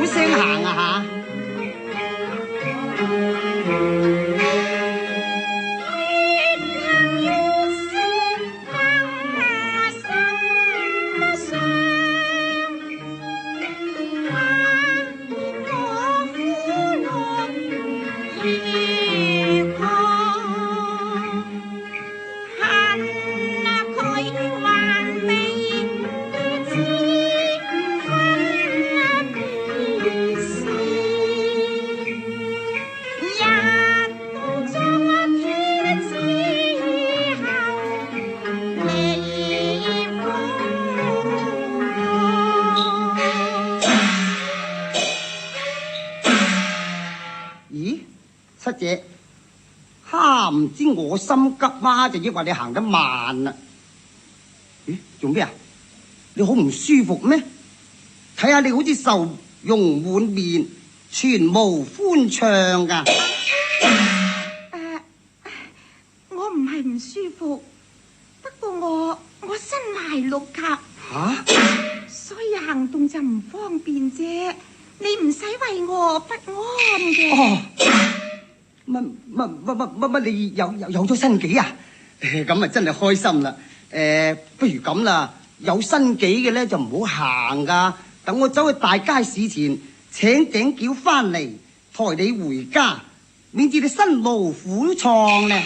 小聲行啊吓。七姐，唔知我心急啊，就抑或你行得慢啦？咦，做咩啊？你好唔舒服咩？睇下你好似愁容滿面，全無歡暢噶。我唔係唔舒服，不過我身懷六甲，所以行動就唔方便啫。你唔使為我不安嘅。乜你有咗身紀啊？咁啊真係開心啦！不如咁啦，有身紀嘅咧就唔好行噶，等我走去大街市前請頂轎翻嚟抬你回家，免至你身勞苦創呢。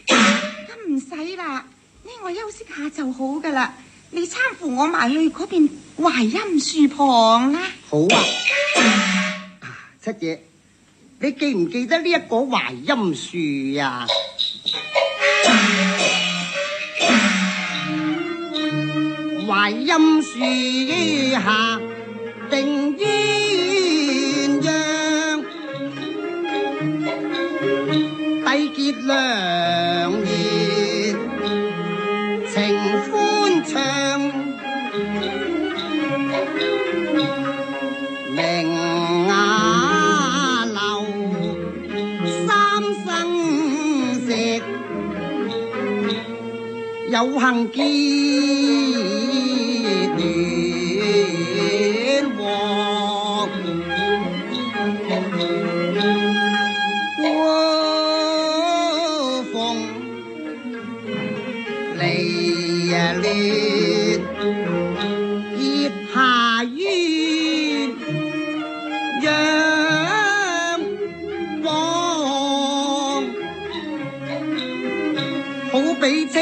咁唔使啦，呢我休息下就好噶啦。你攙扶我埋去嗰邊槐蔭樹旁啦。好啊，七爺。你記唔記得呢一個槐蔭樹啊？槐蔭樹下定鴛鴦，締結良緣情歡暢，明雅樓三生石，有幸結聯黃，過逢離戀，結下淵仰望，好比青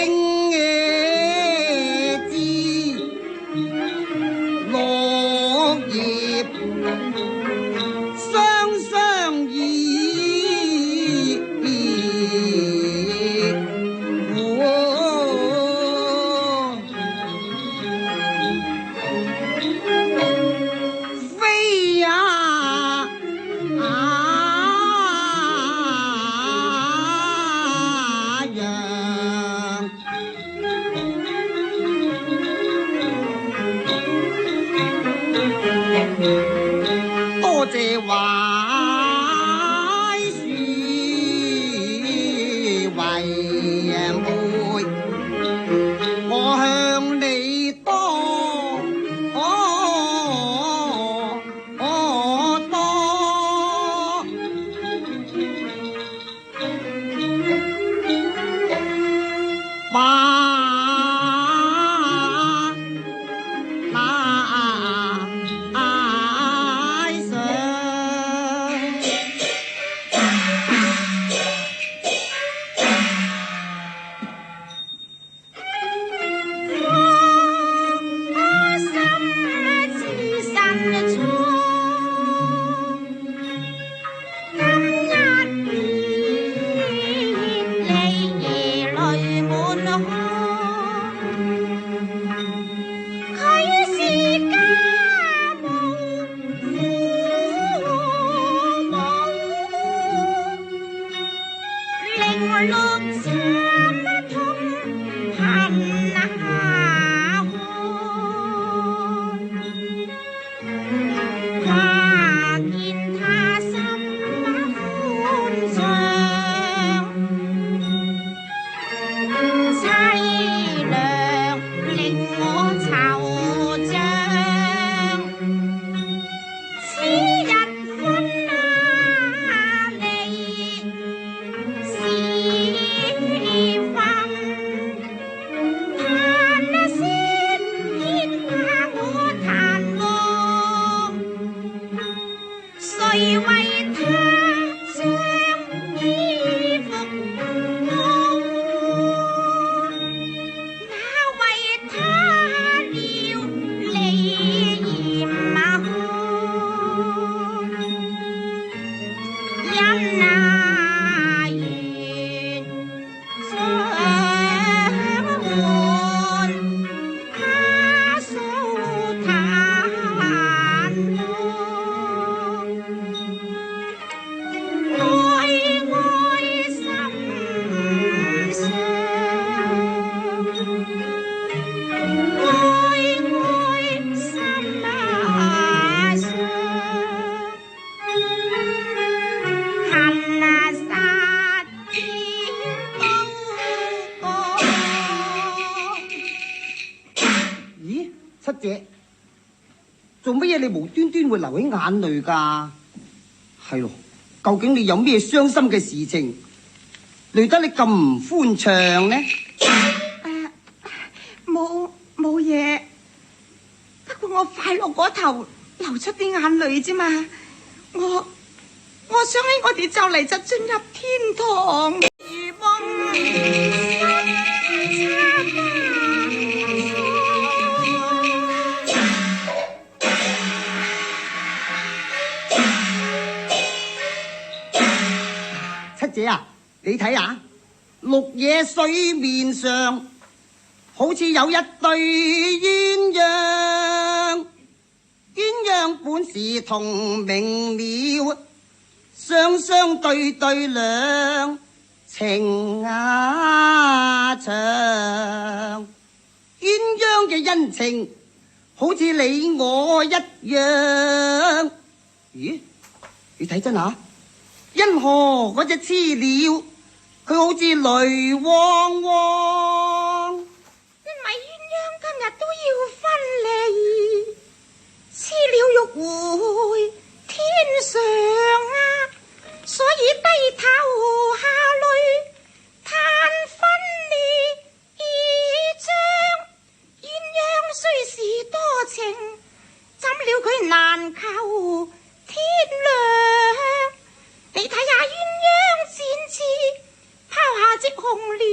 多謝槐樹為媒，我向你多七姐，做乜嘢你無端端會流起眼淚㗎？係咯，究竟你有咩傷心嘅事情，累得你咁唔歡暢呢？冇嘢，不過我快樂嗰頭流出啲眼淚啫嘛。我想起我哋就嚟就進入天堂，如夢七姐啊，你睇下綠野水面上，好似有一對鴛鴦，鴛鴦本是同名了，雙雙對對兩，情呀長。鴛鴦嘅恩情好似你我一樣。咦？你睇真下，因何嗰隻雌鳥佢好似淚汪汪？因為鴛鴦今日都要分離，雌鳥欲回天上啊，所以低頭下淚嘆分離章。鴛鴦雖是多情，怎料佢難求天亮。你睇下鴛鴦展翅，拋下隻紅鳥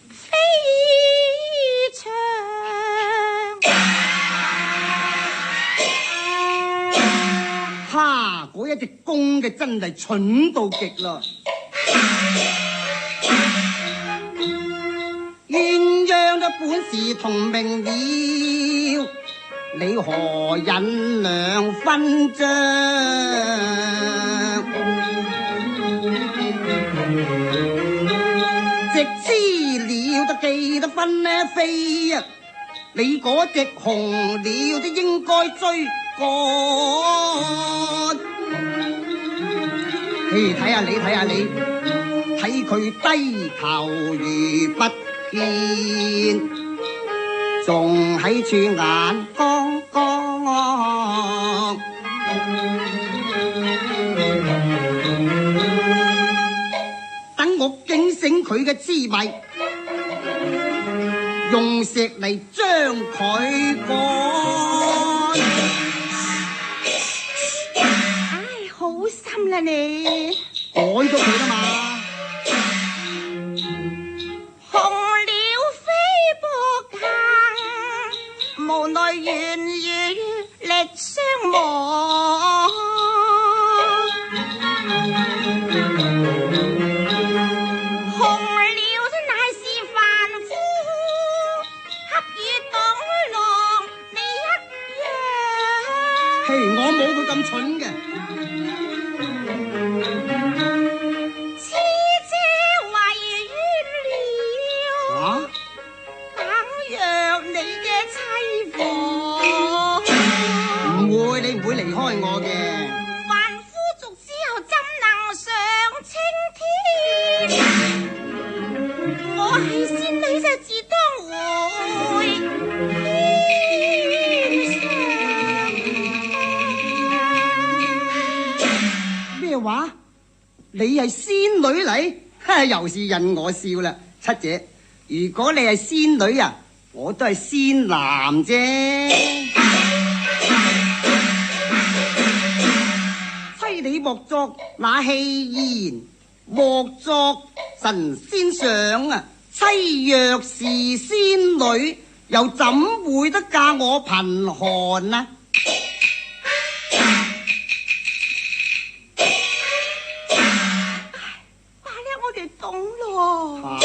飛翔。哈！嗰一隻公嘅真係蠢到極啦！鴛鴦都本是同名了，你何引兩分章？隻雌鳥都記得分呢飛啊！你嗰隻紅鳥都應該追趕。嘿，睇下你，睇下你，睇佢低頭如不見，仲喺處眼光光。等我警醒佢嘅痴迷，用石嚟將佢趕。唉，好心啦你，改咗佢啦嘛。紅鳥飛波間，無奈願與力相忘。我冇佢咁蠢嘅。此者為冤了，等若你嘅妻房。唔會，你唔會離開我嘅。凡夫俗子又怎能上青天？我係仙女就自當回咩話？你係仙女嚟？又是引我笑啦，七姐。如果你係仙女啊，我都係仙男啫。妻獨作那戲言，莫作神仙相啊！妻若是仙女，又怎會得嫁我貧寒啊？罷了，我哋懂咯。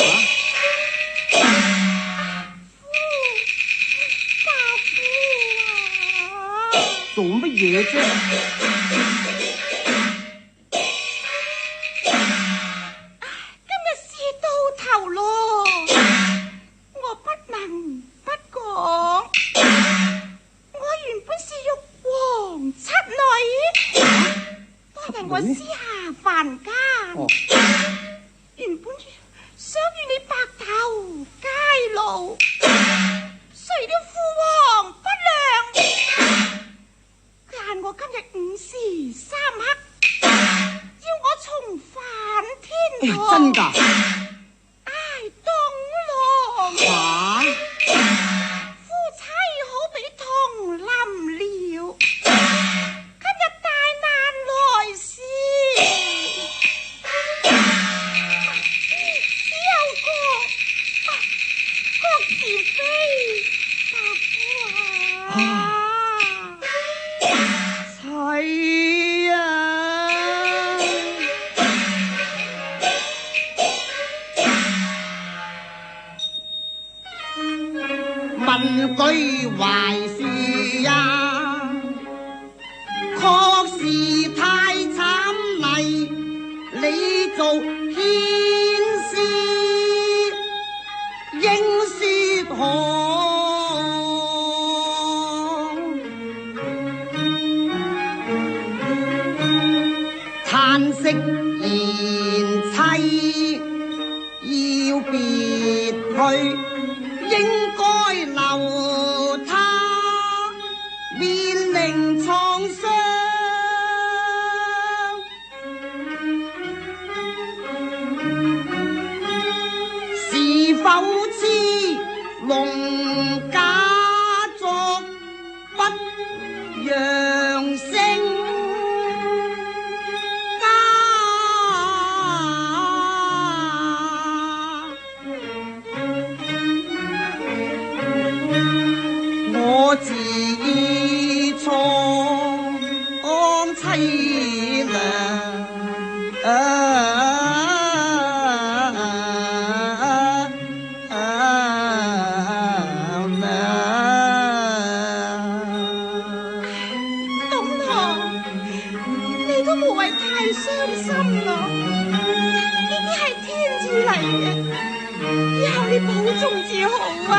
做乜嘢啫？今日事到頭咯，我不能不講。我原本是玉皇七女，當日我私下凡間，原本想與你白頭偕老，誰料父王不良。但我今日午時三刻，要我重返天堂。真㗎？唉，東郎。夫妻好比同林鳥，今日大難來時，只有各自飛，伯父啊。係啊，問句壞事啊，確是太慘厲，你做牽絲應說何？嘆息賢妻要別去，應該留他面臨創傷。是否知龍家作不揚聲？我自意錯凄涼，東郎，你都無謂太傷心啦，呢啲係天意嚟嘅，以後你保重至好啊。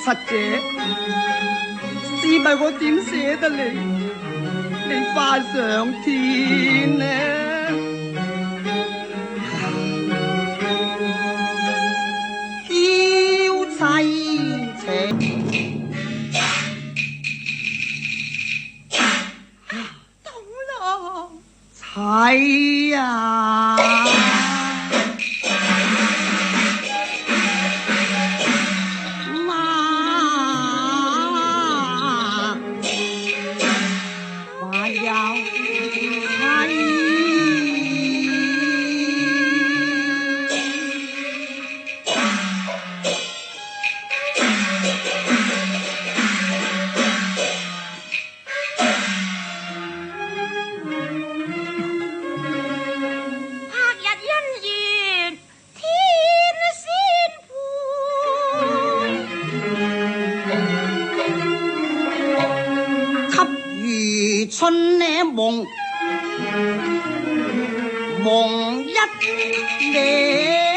七姐，試問我點捨得你？你翻上天呢？嬌妻情，東郎，妻啊！一夜。